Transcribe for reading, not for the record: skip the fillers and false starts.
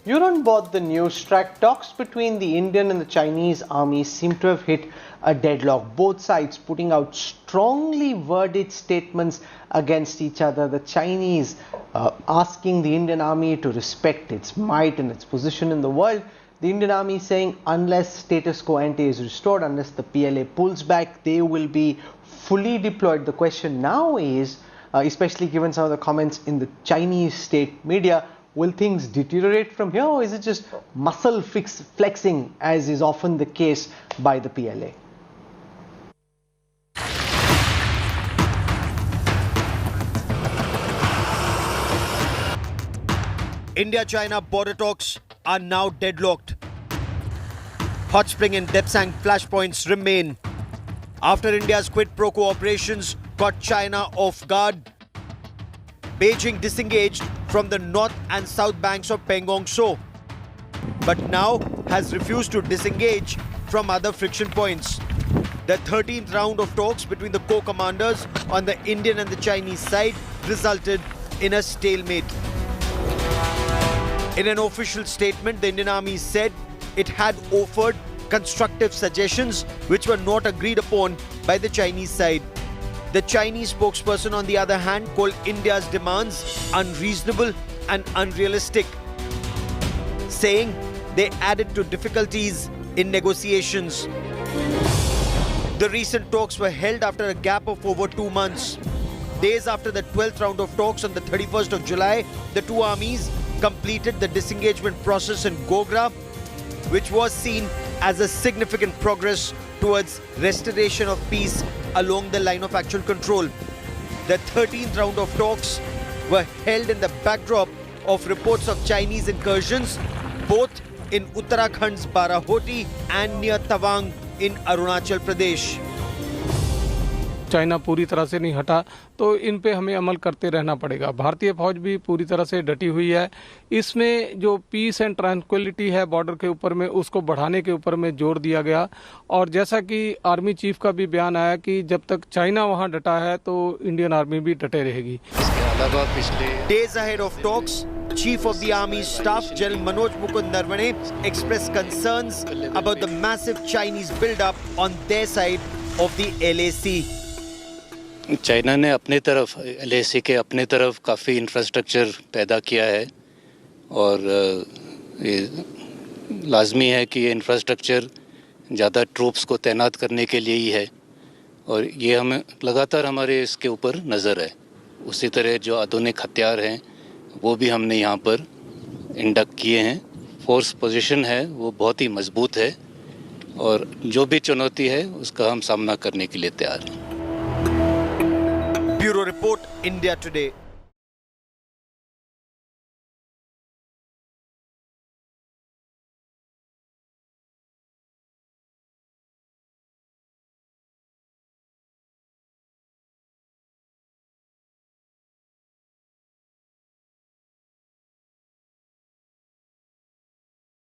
You're on board the news track. Talks between the Indian and the Chinese armies seem to have hit a deadlock. Both sides putting out strongly worded statements against each other. The Chinese asking the Indian army to respect its might and its position in the world. The Indian army saying unless status quo ante is restored, unless the PLA pulls back, they will be fully deployed. The question now is, especially given some of the comments in the Chinese state media, will things deteriorate from here, or is it just muscle flexing, as is often the case by the PLA? India-China border talks are now deadlocked. Hot Spring and Depsang flashpoints remain. After India's quid pro quo operations caught China off guard, Beijing disengaged from the north and south banks of Pangong Tso, but now has refused to disengage from other friction points. The 13th round of talks between the co-commanders on the Indian and the Chinese side resulted in a stalemate. In an official statement, the Indian Army said it had offered constructive suggestions which were not agreed upon by the Chinese side. The Chinese spokesperson, on the other hand, called India's demands unreasonable and unrealistic, saying they added to difficulties in negotiations. The recent talks were held after a gap of over 2 months. Days after the 12th round of talks on the 31st of July, the two armies completed the disengagement process in Gogra, which was seen as a significant progress towards restoration of peace along the line of actual control. The 13th round of talks were held in the backdrop of reports of Chinese incursions both in Uttarakhand's Barahoti and near Tawang in Arunachal Pradesh. China पूरी तरह से नहीं हटा तो इन पे हमें अमल करते रहना पड़ेगा। भारतीय फौज भी पूरी तरह से डटी हुई है। इसमें जो पीस एंड ट्रैंक्विलिटी है बॉर्डर के ऊपर में, उसको बढ़ाने के ऊपर में जोर दिया गया। और जैसा कि आर्मी चीफ का भी बयान आया कि जब तक चाइना वहां डटा है तो इंडियन आर्मी भी डटे रहेगी। इसके अलावा पिछले days ahead of talks, Chief of the Army Staff General Manoj Mukund Narvane expressed concerns about the massive Chinese build-up on their side of the LAC. China ने अपने तरफ LAC के अपने तरफ काफ़ी इंफ्रास्ट्रक्चर पैदा किया है और ये लाजमी है कि ये इंफ्रास्ट्रक्चर ज़्यादा ट्रूप्स को तैनात करने के लिए ही है और ये हमें लगातार हमारे इसके ऊपर नज़र है। उसी तरह जो आधुनिक हथियार हैं वो भी हमने यहाँ पर इंडक्ट किए हैं। फोर्स पोजीशन है वो बहुत ही मजबूत है और जो भी चुनौती है उसका हम सामना करने के लिए तैयार हैं। Bureau Report, India Today.